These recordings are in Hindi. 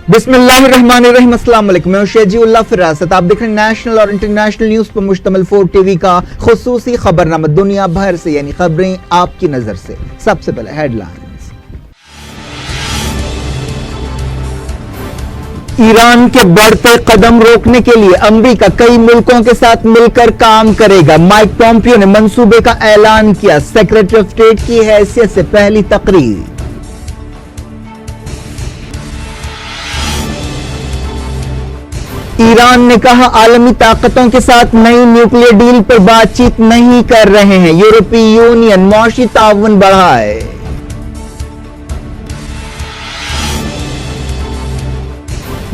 बिस्मिल्लाहिर्रहमानिर्रहीम, अस्सलाम वालेकुम। मैं शेजीउल्लाह फिरासत। आप देख रहे हैं नेशनल और इंटरनेशनल न्यूज पर मुश्तमिल 4 टीवी का खुसूसी खबरनामा दुनिया भर से, यानी खबरें आपकी नजर से। सबसे पहले हेडलाइंस। ईरान के बढ़ते कदम रोकने के लिए अमेरिका कई मुल्कों के साथ मिलकर काम करेगा। माइक पॉम्पियो ने मंसूबे का ऐलान किया। सेक्रेटरी ऑफ स्टेट की हैसियत से पहली तकरीर। ईरान ने कहा आलमी ताकतों के साथ नई न्यूक्लियर डील पर बातचीत नहीं कर रहे हैं। यूरोपीय यूनियन मौशी ताउन बढ़ाए।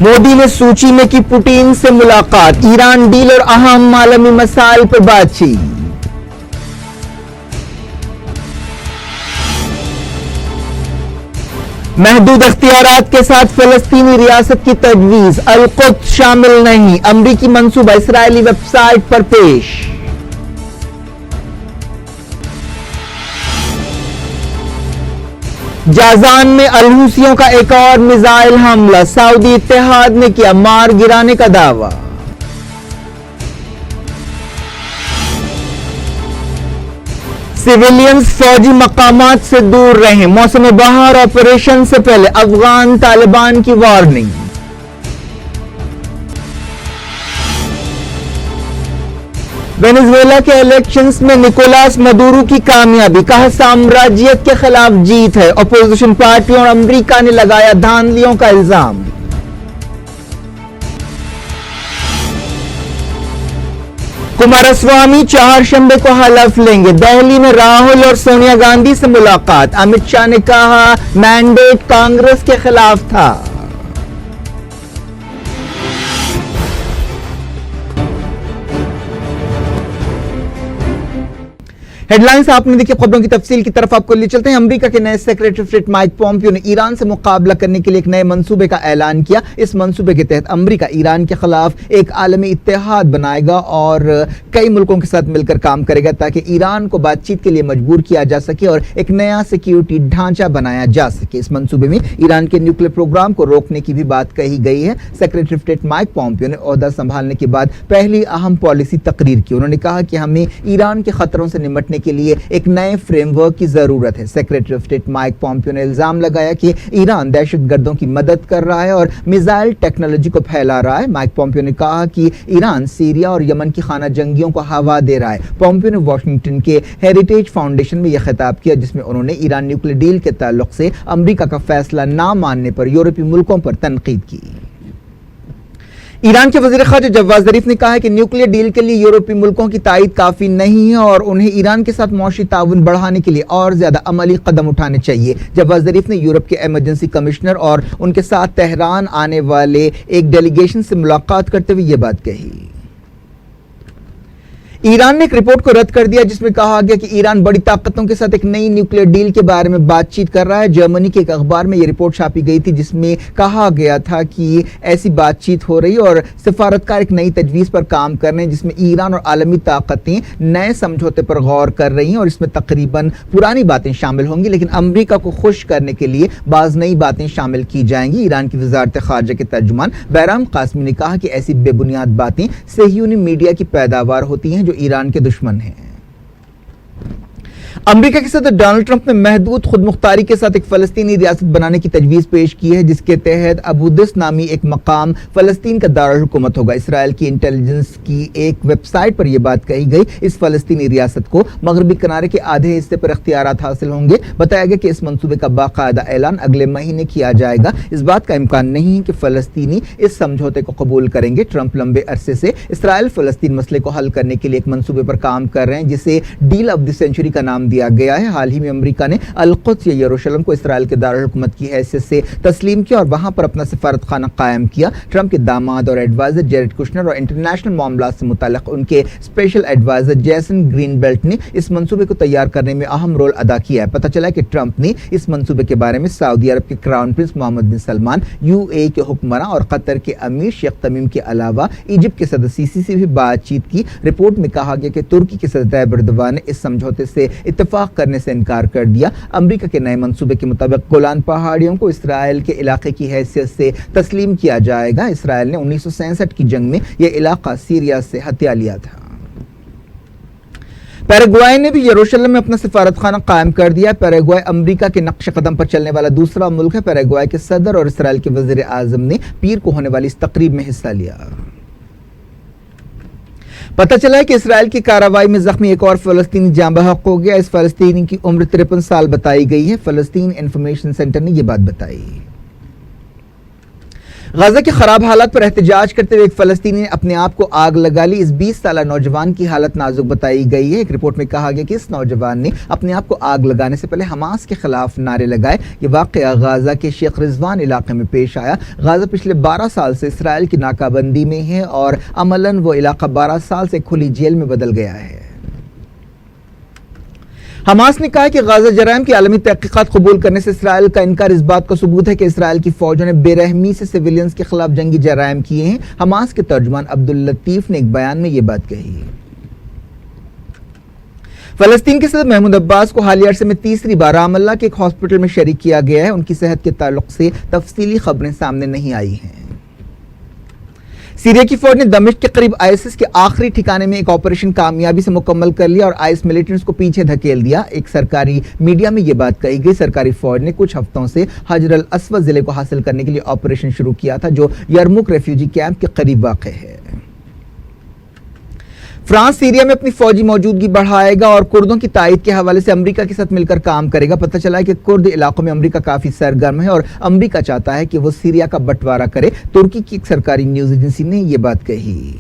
मोदी ने सूची में की पुतिन से मुलाकात। ईरान डील और अहम आलमी मसाइल पर बातचीत। महदूद इख्तियारात के साथ फलस्तीनी रियासत की तजवीज। अल-कुद्स शामिल नहीं। अमरीकी मंसूबा इसराइली वेबसाइट पर पेश। जाजान में अलहूसियों का एक और मिसाइल हमला। सऊदी इत्तेहाद ने किया मार गिराने का दावा। सिविलियंस फौजी मकामात से दूर रहें। मौसम बहार ऑपरेशन से पहले अफगान तालिबान की वार्निंग। वेनेजुएला के इलेक्शंस में निकोलास मदुरो की कामयाबी। कहा साम्राज्यवाद के खिलाफ जीत है। अपोजिशन पार्टियों और अमेरिका ने लगाया धांधलियों का इल्जाम। कुमारस्वामी चारशंबे को हलफ लेंगे। दिल्ली में राहुल और सोनिया गांधी से मुलाकात। अमित शाह ने कहा मैंडेट कांग्रेस के खिलाफ था। हेडलाइंस आपने देखी। खबरों की तफसील की तरफ आपको ले चलते हैं। अमेरिका के नए secretary of state Mike Pompeo ने ईरान से मुकाबला करने के लिए एक नए मंसूबे का ऐलान किया। इस मंसूबे के तहत अमेरिका ईरान के खिलाफ एक आलमी इत्तेहाद बनाएगा और कई मुल्कों के साथ मिलकर काम करेगा ताकि ईरान को बातचीत के लिए मजबूर किया जा सके और एक नया सिक्योरिटी ढांचा बनाया जा सके। इस मंसूबे में ईरान के न्यूक्लियर प्रोग्राम को रोकने की भी बात कही गई है। Secretary of state Mike Pompeo ने ओहदा संभालने के बाद पहली अहम पॉलिसी तकरीर की। उन्होंने कहा कि हमें ईरान के खतरों से निपटने के लिए एक नए फ्रेमवर्क की जरूरत है। Secretary of state Mike Pompeo ने इल्जाम लगाया कि ईरान दहशतगर्दों की मदद कर रहा है और मिसाइल टेक्नोलॉजी को फैला रहा है। माइक पॉम्पियो ने कहा कि ईरान सीरिया और यमन की खाना जंगियों को हवा दे रहा है। पॉम्पियो ने वाशिंगटन के हेरिटेज फाउंडेशन में यह खिताब किया जिसमें उन्होंने ईरान न्यूक्लियर डील के ताल्लुक से अमेरिका का फैसला ना मानने पर यूरोपीय मुल्कों पर तनकीद की। ईरान के वज़ीर ख़ारजा जवाद ज़रीफ ने कहा है कि न्यूक्लियर डील के लिए यूरोपीय मुल्कों की ताईद काफ़ी नहीं है और उन्हें ईरान के साथ मौशी ताउन बढ़ाने के लिए और ज़्यादा अमली कदम उठाने चाहिए। जवाद ज़रीफ ने यूरोप के इमरजेंसी कमिश्नर और उनके साथ तेहरान आने वाले एक डेलीगेशन से मुलाकात करते हुए ये बात कही। ईरान ने एक रिपोर्ट को रद्द कर दिया जिसमें कहा गया कि ईरान बड़ी ताकतों के साथ एक नई न्यूक्लियर डील के बारे में बातचीत कर रहा है। जर्मनी के एक अखबार में यह रिपोर्ट छापी गई थी जिसमें कहा गया था कि ऐसी बातचीत हो रही और सिफारतकार एक नई तजवीज़ पर काम कर रहे हैं जिसमें ईरान और आलमी ताकतें नए समझौते पर गौर कर रही हैं और इसमें तकरीबन पुरानी बातें शामिल होंगी लेकिन अमेरिका को खुश करने के लिए बाज़ नई बातें शामिल की जाएंगी। ईरान की वज़ारत ख़ारजा के तर्जुमान बहराम कासमी ने कहा कि ऐसी बेबुनियाद बातें सहियूनी मीडिया की पैदावार होती हैं जो ईरान के दुश्मन हैं। अमेरिका के सदर डोनाल्ड ट्रंप ने महदूद खुदमुख्तारी के साथ एक फलस्तीनी रियासत बनाने की तजवीज़ पेश की है जिसके तहत अबूदिस नामी एक मकाम फलस्तीन का दारुल हुकूमत होगा। इसराइल की इंटेलिजेंस की एक वेबसाइट पर यह बात कही गई। इस फलस्तीनी रियासत को मगरबी किनारे के आधे हिस्से पर इख्तियारात हासिल होंगे। बताया गया कि इस मंसूबे का बाकायदा ऐलान अगले महीने किया जाएगा। इस बात का इम्कान नहीं है कि फलस्तीनी इस समझौते को कबूल करेंगे। ट्रंप लंबे अरसे से इसराइल फलस्तीन मसले को हल करने के लिए एक मंसूबे पर काम कर रहे हैं जिसे डील ऑफ द सेंचुरी का नाम दिया गया है। हाल ही में अमेरिका ने अल-कुद्स या यरूशलेम को इसराइल के दारुल हुकूमत की हैसियत से तस्लीम किया और वहां पर अपना सफारत खाना कायम किया। ट्रंप के दामाद और एडवाइजर जेरेड कुशनर और इंटरनेशनल मामलात से मुताल्लिक उनके स्पेशल एडवाइजर जैसन ग्रीनबेल्ट ने इस मंसूबे को तैयार करने में अहम रोल अदा किया है। पता चला कि ट्रंप ने इस मंसूबे के बारे में सऊदी अरब के क्राउन प्रिंस मोहम्मद बिन सलमान, यूएई के हुक्मरान और कतर के अमीर शेख तमीम के अलावा इजिप्ट के सदर सीसी से भी बातचीत की। रिपोर्ट में कहा गया कि तुर्की के सदर तैयब एर्दोगान ने इस समझौते से इत्तेफाक करने से इनकार कर दिया। अमेरिका के नए मंसूबे के मुताबिक गोलान पहाड़ियों को इसराइल के इलाके की हैसियत से तस्लीम किया जाएगा। इसराइल ने 1967 की जंग में यह इलाका सीरिया से हत्या लिया था। पैराग्वाय ने भी यरूशलेम में अपना सिफारत खाना कायम कर दिया। पैराग्वाय अमेरिका के नक्श कदम पर चलने वाला दूसरा मुल्क है। पैराग्वाय के सदर और इसराइल के वजीर आजम ने पीर को होने वाली इस तकरीब में हिस्सा लिया। पता चला है कि इसराइल की कार्रवाई में जख्मी एक और फलस्तीनी जाँ बहक हो गया। इस फलस्तीनी की उम्र 53 साल बताई गई है। फलस्तीन इंफॉर्मेशन सेंटर ने यह बात बताई। गाजा के खराब हालात पर एहतजाज करते हुए एक फलस्तीनी ने अपने आप को आग लगा ली। इस 20 साल नौजवान की हालत नाजुक बताई गई है। एक रिपोर्ट में कहा गया कि इस नौजवान ने अपने आप को आग लगाने से पहले हमास के खिलाफ नारे लगाए। ये वाकया गाजा के शेख रिजवान इलाके में पेश आया। गाजा पिछले 12 साल से इसराइल की नाकाबंदी में है और अमलन वो इलाका 12 साल से खुली जेल में बदल गया है। हमास ने कहा कि गाजा जराइम की आलमी तहकीकात कबूल करने से इसराइल का इनकार इस बात का सबूत है कि इसराइल की फौजों ने बेरहमी से सिविलियंस के खिलाफ जंगी जराइम किए हैं। हमास के तर्जुमान अब्दुल लतीफ ने एक बयान में यह बात कही। फलस्तीन के सदर महमूद अब्बास को हालिया अरसे में तीसरी बार रामल्ला के एक हॉस्पिटल में शरीक किया गया है। उनकी सेहत के ताल्लुक से तफसीली खबरें सामने नहीं आई हैं। सीरिया की फौज ने दमिश्क के करीब आईएसआईएस के आखिरी ठिकाने में एक ऑपरेशन कामयाबी से मुकम्मल कर लिया और आईएस मिलिटेंट्स को पीछे धकेल दिया। एक सरकारी मीडिया में यह बात कही गई। सरकारी फौज ने कुछ हफ्तों से हजर अल अस्वद जिले को हासिल करने के लिए ऑपरेशन शुरू किया था, जो यरमुक रेफ्यूजी कैंप के करीब वाक़ है। फ्रांस सीरिया में अपनी फौजी मौजूदगी बढ़ाएगा और कुर्दों की तायद के हवाले से अमेरिका के साथ मिलकर काम करेगा। पता चला है कि कुर्द इलाकों में अमेरिका काफी सरगर्म है और अमेरिका चाहता है कि वो सीरिया का बंटवारा करे। तुर्की की एक सरकारी न्यूज एजेंसी ने यह बात कही।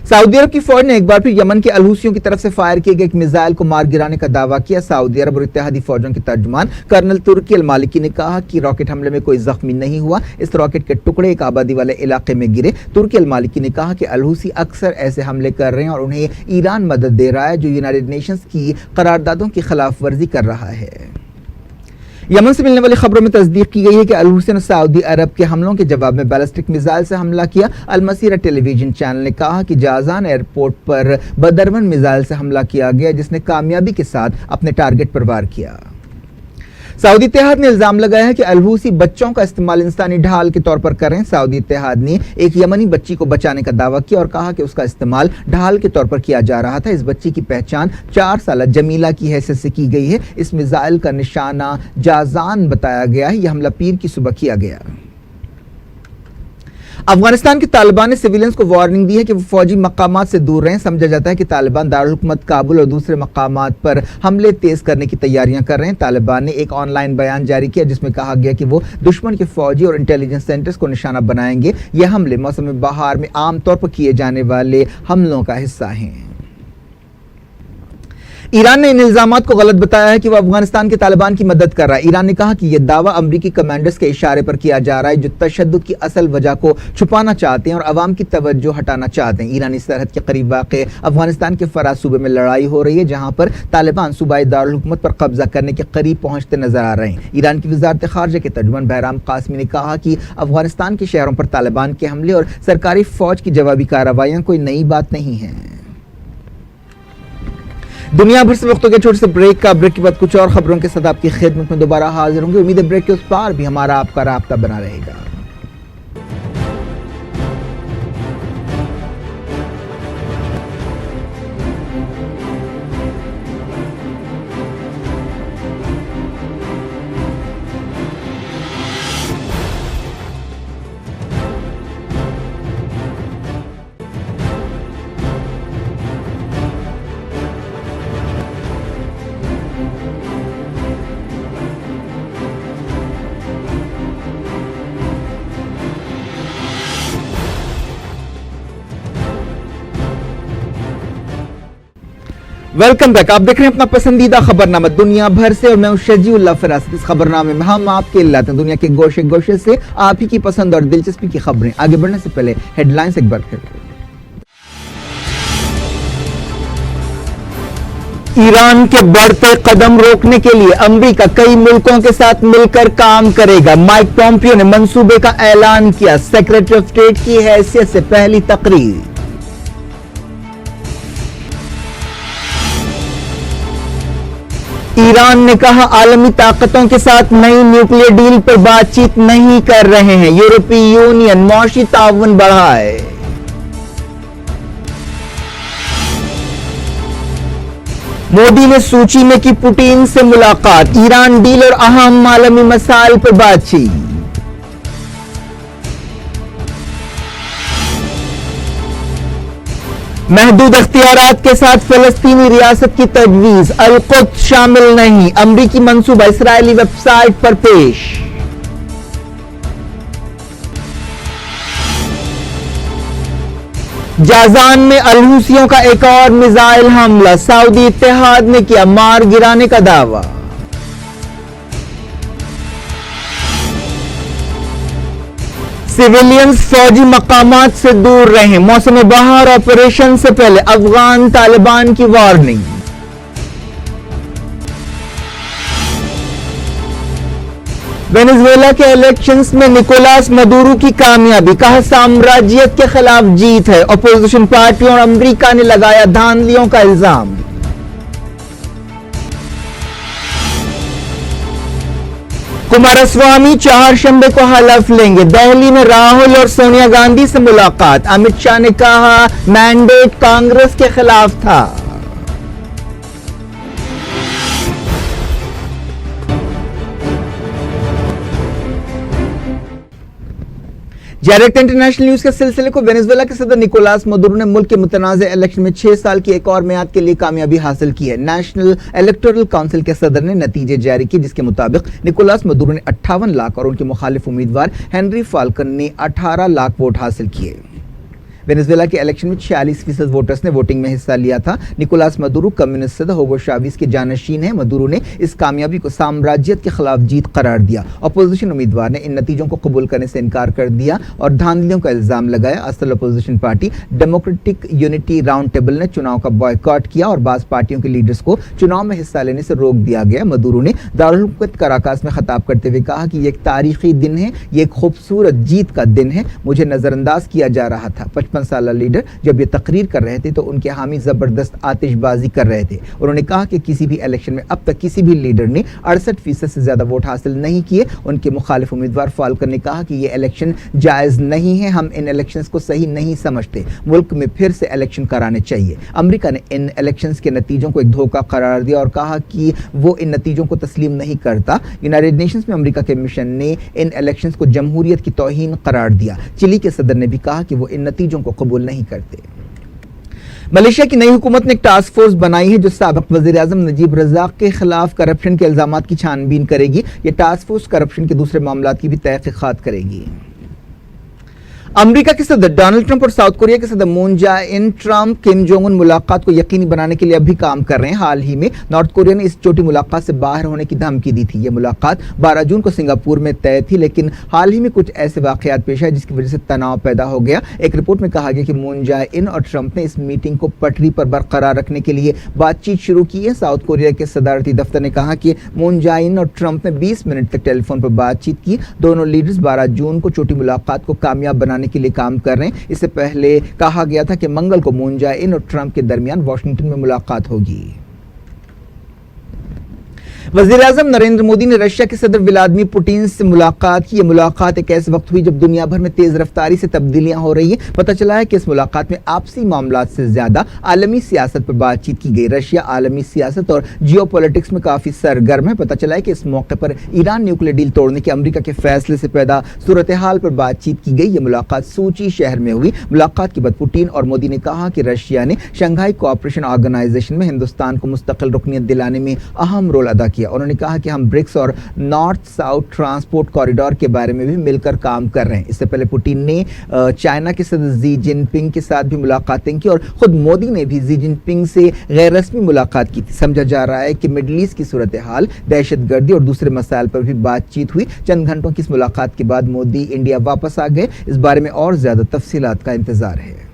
सऊदी अरब की फौज ने एक बार फिर यमन के अलहूसियों की तरफ से फायर किए गए एक मिसाइल को मार गिराने का दावा किया। सऊदी अरब और इत्तेहादी फौजों के तर्जुमान कर्नल तुर्की अल मालिकी ने कहा कि रॉकेट हमले में कोई जख्मी नहीं हुआ। इस रॉकेट के टुकड़े एक आबादी वाले इलाके में गिरे। तुर्की अल मालिकी ने कहा कि अलहूसी अक्सर ऐसे हमले कर रहे हैं और उन्हें ईरान मदद दे रहा है, जो यूनाइटेड नेशंस की करारदादों की खिलाफ वर्जी कर रहा है। यमन से मिलने वाली खबरों में तस्दीक की गई है कि अलहूसी ने सऊदी अरब के हमलों के जवाब में बैलिस्टिक मिसाइल से हमला किया। अल मसीरा टेलीविजन चैनल ने कहा कि जाजान एयरपोर्ट पर बदरवन मिसाइल से हमला किया गया, जिसने कामयाबी के साथ अपने टारगेट पर वार किया। सऊदी इत्तेहाद ने इल्जाम लगाया है कि अलहूसी बच्चों का इस्तेमाल इंसानी ढाल के तौर पर कर रहे हैं। सऊदी इत्तेहाद ने एक यमनी बच्ची को बचाने का दावा किया और कहा कि उसका इस्तेमाल ढाल के तौर पर किया जा रहा था। इस बच्ची की पहचान 4 साल जमीला की हैसियत से की गई है। इस मिसाइल का निशाना जाजान बताया गया है। यह हमला पीर की सुबह किया गया। अफगानिस्तान के तालिबान ने सिविलियंस को वार्निंग दी है कि वो फौजी मकामात से दूर रहें। समझा जाता है कि तालिबान दारुल हुकूमत काबुल और दूसरे मकामात पर हमले तेज करने की तैयारियां कर रहे हैं। तालिबान ने एक ऑनलाइन बयान जारी किया जिसमें कहा गया कि वो दुश्मन के फौजी और इंटेलिजेंस सेंटर्स को निशाना बनाएंगे। यह हमले मौसम बहार में आमतौर पर किए जाने वाले हमलों का हिस्सा हैं। ईरान ने इन इल्जामात को गलत बताया है कि वह अफगानिस्तान के तालिबान की मदद कर रहा है। ईरान ने कहा कि यह दावा अमरीकी कमांडर्स के इशारे पर किया जा रहा है, जो तशद्दुद की असल वजह को छुपाना चाहते हैं और अवाम की तवज्जो हटाना चाहते हैं। ईरानी सरहद के करीब वाक़े अफगानिस्तान के फराज सूबे में लड़ाई हो रही है, जहां पर तालिबान सूबाई दारुल हुकूमत पर कब्जा करने के करीब पहुंचते नजर आ रहे हैं। ईरान की वज़ारत ख़ारिजा के तर्जुमान बहराम कासमी ने कहा कि अफगानिस्तान के शहरों पर तालिबान के हमले और सरकारी फौज की जवाबी कार्रवाइयां कोई नई बात नहीं है। दुनिया भर से वक्त हो गया छोटे से ब्रेक का। ब्रेक के बाद कुछ और खबरों के साथ आपकी खिदमत में दोबारा हाजिर होंगे। उम्मीद है ब्रेक के उस पार भी हमारा आपका राब्ता बना रहेगा। Welcome back. आप देख रहे हैं अपना पसंदीदा खबरनामा दुनिया भर से और मैं हूं शजीउल्लाह फरासत। इस खबरनामे में हम आपके लाते हैं दुनिया के गोशे गोशे से आप ही की पसंद और दिलचस्पी की खबरें। आगे बढ़ने से पहले हेडलाइंस एक बार फिर। ईरान के बढ़ते कदम रोकने के लिए अमेरिका कई मुल्कों के साथ मिलकर काम करेगा। माइक पॉम्पियो ने मंसूबे का ऐलान किया। सेक्रेटरी ऑफ स्टेट की हैसियत से पहली तकरीर। ईरान ने कहा आलमी ताकतों के साथ नई न्यूक्लियर डील पर बातचीत नहीं कर रहे हैं। यूरोपीय यूनियन मौशी ताउन बढ़ाए। मोदी ने सूची में की पुतिन से मुलाकात, ईरान डील और अहम आलमी मसाइल पर बातचीत। महदूद अख्तियारात के साथ फलस्तीनी रियासत की तजवीज, अल-कुद्स शामिल नहीं, अमरीकी मंसूबा इस्राएली वेबसाइट पर पेश। जाजान में अल-हुसियों का एक और मिसाइल हमला, सऊदी इत्तेहाद ने किया मार गिराने का दावा। सिविलियंस फौजी मकामात से दूर रहें, मौसम बहार ऑपरेशन से पहले अफगान तालिबान की वार्निंग। वेनेजुएला के इलेक्शंस में निकोलास मदुरो की कामयाबी, कहा साम्राज्यत के खिलाफ जीत है। अपोजिशन पार्टियों और अमेरिका ने लगाया धांधलियों का इल्जाम। कुमारस्वामी चारशंबे को हलफ लेंगे, दिल्ली में राहुल और सोनिया गांधी से मुलाकात। अमित शाह ने कहा मैंडेट कांग्रेस के खिलाफ था। डायरेक्ट इंटरनेशनल न्यूज के सिलसिले को वेनेजुएला के सदर निकोलास मदुरो ने मुल्क के मुतनाज़ इलेक्शन में 6 साल की एक और मियाद के लिए कामयाबी हासिल की है। नेशनल इलेक्टोरल काउंसिल के सदर ने नतीजे जारी किए, जिसके मुताबिक निकोलास मदुरो ने 58 लाख और उनके मुखालिफ उम्मीदवार हेनरी फाल्कन ने 18 लाख वोट हासिल किए। वेनेजुएला के इलेक्शन में 46% वोटर्स ने वोटिंग में हिस्सा लिया था। निकोलास मदुरो कम्युनिस्ट सदर हुगो चावेज के जानशीन हैं। मदुरो ने इस कामयाबी को साम्राज्यत के खिलाफ जीत करार दिया। अपोजिशन उम्मीदवार ने इन नतीजों को कबूल करने से इनकार कर दिया और धांधलियों का इल्जाम लगाया। असल opposition party democratic unity round table ने चुनाव का बॉयकॉट किया और बाज़ पार्टियों के लीडर्स को चुनाव में हिस्सा लेने से रोक दिया गया। मदुरो ने दारुल हुकूमत कराकास में खिताब करते हुए कहा कि ये एक तारीखी दिन है, ये एक खूबसूरत जीत का दिन है। मुझे नजरअंदाज किया जा रहा था। 55 साल लीडर जब ये तकरीर कर रहे थे तो उनके हामी जबरदस्त आतिशबाजी कर रहे थे। उन्होंने कहा कि किसी भी इलेक्शन में अब तक किसी भी लीडर ने 68% से ज्यादा वोट हासिल नहीं किए। उनके मुखालिफ उम्मीदवार फाल्कन ने कहा कि ये इलेक्शन जायज नहीं है, हम इन इलेक्शंस को सही नहीं समझते, मुल्क में फिर से इलेक्शन कराने चाहिए। अमेरिका ने इन इलेक्शंस के नतीजों को एक धोखा करार दिया और कहा कि वो इन नतीजों को तस्लीम नहीं करता। यूनाइटेड नेशंस में अमेरिका के मिशन ने इन इलेक्शंस को जमहूरियत की तौहीन करार दिया। चिली के सदर ने भी कहा कि वो इन नतीजों को कबूल नहीं करते। मलेशिया की नई हुकूमत ने एक टास्क फोर्स बनाई है जो साबिक वज़ीर आज़म नजीब रज़ाक के खिलाफ करप्शन के इल्जामात की छानबीन करेगी। यह टास्क फोर्स करप्शन के दूसरे मामलात की भी तहकीकात करेगी। अमेरिका के सदर डोनाल्ड ट्रंप और साउथ कोरिया के सदर Moon Jae in Trump Kim Jong Un मुलाकात को यकीनी बनाने के लिए अभी काम कर रहे हैं। हाल ही में नॉर्थ कोरिया ने इस छोटी मुलाकात से बाहर होने की धमकी दी थी। यह मुलाकात 12 जून को सिंगापुर में तय थी, लेकिन हाल ही में कुछ ऐसे वाकयात पेश आए जिसकी वजह से तनाव पैदा हो गया। एक रिपोर्ट में कहा गया कि मून जाए-इन और ट्रंप ने इस मीटिंग को पटरी पर बरकरार रखने के लिए बातचीत शुरू की है। साउथ कोरिया के सदारती दफ्तर ने कहा कि मून जाए-इन और ट्रंप ने 20 मिनट तक टेलीफोन पर बातचीत की। दोनों लीडर्स 12 जून को छोटी मुलाकात को कामयाब बनाने के लिए काम कर रहे हैं। इससे पहले कहा गया था कि मंगल को मून जाए-इन और ट्रंप के दरमियान वाशिंगटन में मुलाकात होगी। वज़ीर आज़म नरेंद्र मोदी ने रशिया के सदर व्लादिमीर पुतिन से मुलाकात की। यह मुलाकात एक ऐसे वक्त हुई जब दुनिया भर में तेज रफ्तारी से तब्दीलियां हो रही हैं। पता चला है कि इस मुलाकात में आपसी मामलात से ज्यादा आलमी सियासत पर बातचीत की गई। रशिया आलमी सियासत और जियोपॉलिटिक्स में काफी सरगर्म है। पता चला है कि इस मौके पर ईरान न्यूक्लियर डील तोड़ने के अमेरिका के फैसले से पैदा सूरत हाल पर बातचीत की गई। यह मुलाकात सूची शहर में हुई। मुलाकात के बाद पुतिन और मोदी ने कहा कि रशिया ने शंघाई कोऑपरेशन ऑर्गेनाइजेशन में हिंदुस्तान को मुस्तकिल रुकनियत दिलाने में अहम रोल अदा किया। उन्होंने कहा कि हम ब्रिक्स और नॉर्थ साउथ ट्रांसपोर्ट कॉरिडोर के बारे में भी मिलकर काम कर रहे हैं। इससे पहले पुतिन ने चाइना के सदर जी जिनपिंग के साथ भी मुलाकातें की और खुद मोदी ने भी जी जिनपिंग से गैर रस्मी मुलाकात की थी। समझा जा रहा है कि मिडल ईस्ट की सूरत हाल, दहशतगर्दी और दूसरे मसाइल पर भी बातचीत हुई। चंद घंटों की इस मुलाकात के बाद मोदी इंडिया वापस आ गए। इस बारे में और ज्यादा तफसीलात का इंतजार है।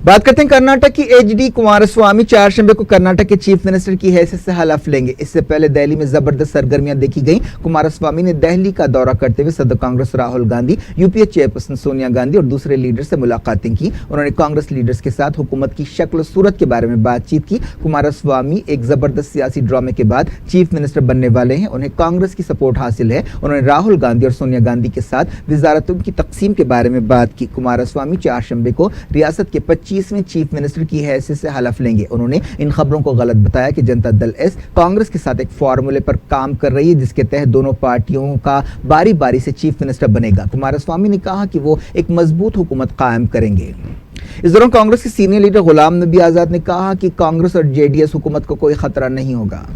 बात करते हैं कर्नाटक की। एचडी कुमारस्वामी चारशंबे को कर्नाटक के चीफ मिनिस्टर की हैसियत से हलफ लेंगे। इससे पहले दिल्ली में जबरदस्त सरगर्मियां देखी गईं। कुमारस्वामी ने दिल्ली का दौरा करते हुए सदर कांग्रेस राहुल गांधी, यूपीए चेयरपर्सन सोनिया गांधी और दूसरे लीडर से मुलाकातें की। उन्होंने कांग्रेस लीडर्स के साथ हुकूमत की शक्ल सूरत के बारे में बातचीत की। कुमारस्वामी एक जबरदस्त सियासी ड्रामे के बाद चीफ मिनिस्टर बनने वाले हैं। उन्हें कांग्रेस की सपोर्ट हासिल है। उन्होंने राहुल गांधी और सोनिया गांधी के साथ वजारतों की तकसीम के बारे में बात की। कुमारस्वामी चारशंबे को रियासत के 25वें चीफ मिनिस्टर की हैसियत से हलफ लेंगे। उन्होंने इन खबरों को गलत बताया कि जनता दल एस कांग्रेस के साथ एक फॉर्मूले पर काम कर रही है जिसके तहत दोनों पार्टियों का बारी बारी से चीफ मिनिस्टर बनेगा। कुमारस्वामी ने कहा कि वो एक मजबूत हुकूमत कायम करेंगे। इस दौरान कांग्रेस के सीनियर लीडर गुलाम नबी आजाद ने कहा कि कांग्रेस और जेडीएस हुकूमत को कोई खतरा नहीं होगा।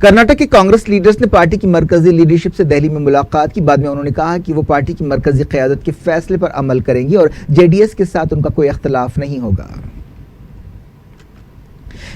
कर्नाटक के कांग्रेस लीडर्स ने पार्टी की मरकजी लीडरशिप से दिल्ली में मुलाकात की। बाद में उन्होंने कहा कि वो पार्टी की मरकजी क़यादत के फैसले पर अमल करेंगी और जेडीएस के साथ उनका कोई इख्तिलाफ नहीं होगा।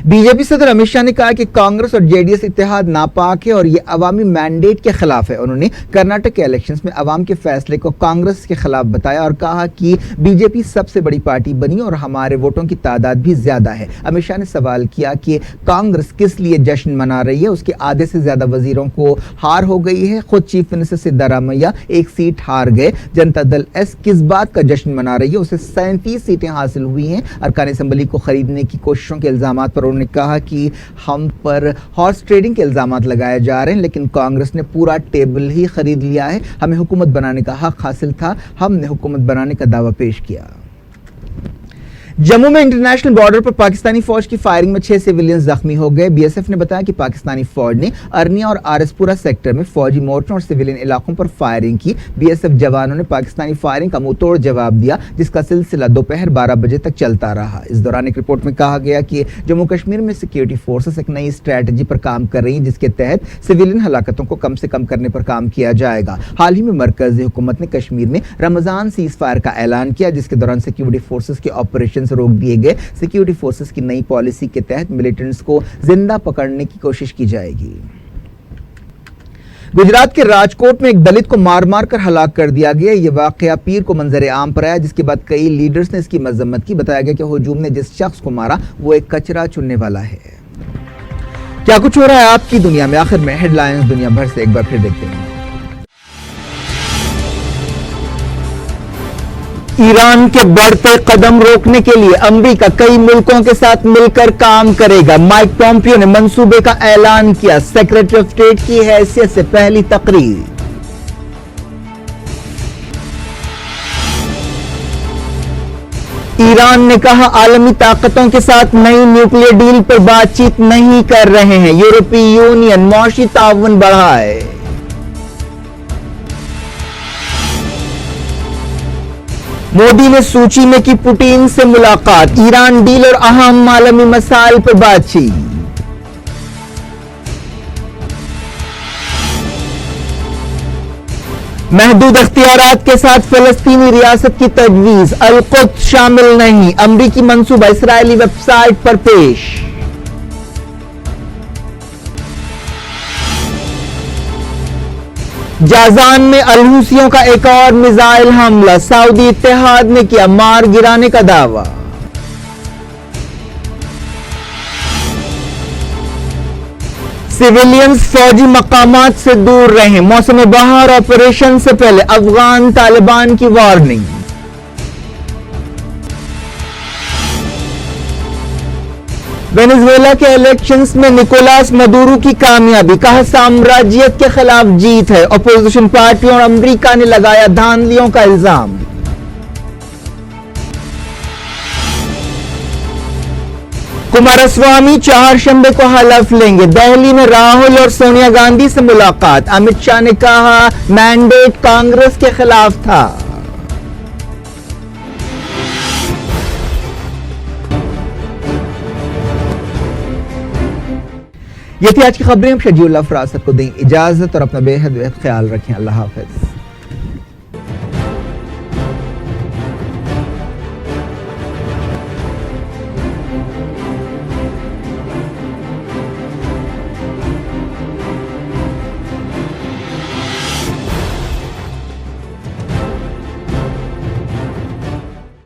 बीजेपी सदर अमित शाह ने कहा कि कांग्रेस और जेडीएस इत्तेहाद नापाक है और ये अवामी मैंडेट के खिलाफ है। उन्होंने कर्नाटक के इलेक्शंस में अवाम के फैसले को कांग्रेस के खिलाफ बताया और कहा कि बीजेपी सबसे बड़ी पार्टी बनी और हमारे वोटों की तादाद भी ज्यादा है। अमित शाह ने सवाल किया कि कांग्रेस किस लिए जश्न मना रही है। उसके आधे से ज्यादा वजीरों को हार हो गई है। खुद चीफ मिनिस्टर सिद्धारमैया एक सीट हार गए। जनता दल एस किस बात का जश्न मना रही है। उसे 37 सीटें हासिल हुई हैं। अरकान असम्बली को खरीदने की कोशिशों के इल्जाम पर उन्होंने कहा कि हम पर हॉर्स ट्रेडिंग के इल्जाम लगाए जा रहे हैं, लेकिन कांग्रेस ने पूरा टेबल ही खरीद लिया है। हमें हुकूमत बनाने का हक हासिल था, हमने हुकूमत बनाने का दावा पेश किया। जम्मू में इंटरनेशनल बॉर्डर पर पाकिस्तानी फौज की फायरिंग में 6 सिविलियंस जख्मी हो गए। बीएसएफ ने बताया कि पाकिस्तानी फौज ने अरनिया और आरएसपुरा सेक्टर में फौजी मोर्चों और सिविलियन इलाकों पर फायरिंग की। बीएसएफ जवानों ने पाकिस्तानी फायरिंग का मुंहतोड़ जवाब दिया जिसका सिलसिला दोपहर 12 बजे तक चलता रहा। इस दौरान एक रिपोर्ट में कहा गया कि जम्मू कश्मीर में सिक्योरिटी फोर्सेस एक नई स्ट्रैटेजी पर काम कर रही है जिसके तहत सिविलियन हलाकतों को कम से कम करने पर काम किया जाएगा। हाल ही में मरकजी हुकूमत ने कश्मीर में रमजान सीज फायर का ऐलान किया जिसके दौरान सिक्योरिटी फोर्सेस के ऑपरेशन रोक दिए गए। सिक्योरिटी फोर्सेस की नई पॉलिसी के तहत मिलिटेंट्स को जिंदा पकड़ने की कोशिश की जाएगी। गुजरात के राजकोट में एक दलित को मार मार कर हलाक कर दिया गया। यह वाकया पीर को मंजर आम पर आया जिसके बाद कई लीडर्स ने इसकी मजम्मत की। बताया गया कि हुजूम ने जिस शख्स को मारा वो एक कचरा चुनने वाला है। क्या कुछ हो रहा है आपकी दुनिया में, आखिर में हेडलाइंस दुनिया भर से एक बार फिर देखते हैं। ईरान के बढ़ते कदम रोकने के लिए अमेरिका कई मुल्कों के साथ मिलकर काम करेगा। माइक पॉम्पियो ने मंसूबे का ऐलान किया। सेक्रेटरी ऑफ स्टेट की हैसियत से पहली तकरीर। ईरान ने कहा आलमी ताकतों के साथ नई न्यूक्लियर डील पर बातचीत नहीं कर रहे हैं। यूरोपीय यूनियन मौशी ताउन बढ़ाए। मोदी ने सूची में की पुतिन से मुलाकात। ईरान डील और अहम आलमी मसाइल पर बातचीत। महदूद अख्तियारात के साथ फलस्तीनी रियासत की तजवीज। अल-कुद्स शामिल नहीं। अमरीकी मंसूबा इस्राएली वेबसाइट पर पेश। जाजान में अलहूसियों का एक और मिसाइल हमला। सऊदी इत्तेहाद ने किया मार गिराने का दावा। सिविलियंस फौजी मकामात से दूर रहें। मौसम बहार ऑपरेशन से पहले अफगान तालिबान की वार्निंग। वेनेजुएला के इलेक्शंस में निकोलास मदुरो की कामयाबी। कहा साम्राज्यत के खिलाफ जीत है। अपोजिशन पार्टियों और अमेरिका ने लगाया धांधलियों का इल्जाम। कुमारस्वामी चारशंबे को हलफ लेंगे। दिल्ली में राहुल और सोनिया गांधी से मुलाकात। अमित शाह ने कहा मैंडेट कांग्रेस के खिलाफ था। ये थी आज की खबरें। हम शजीउल्लाह फरासत को दें इजाजत और अपना बेहद ख्याल रखें। अल्लाह हाफिज।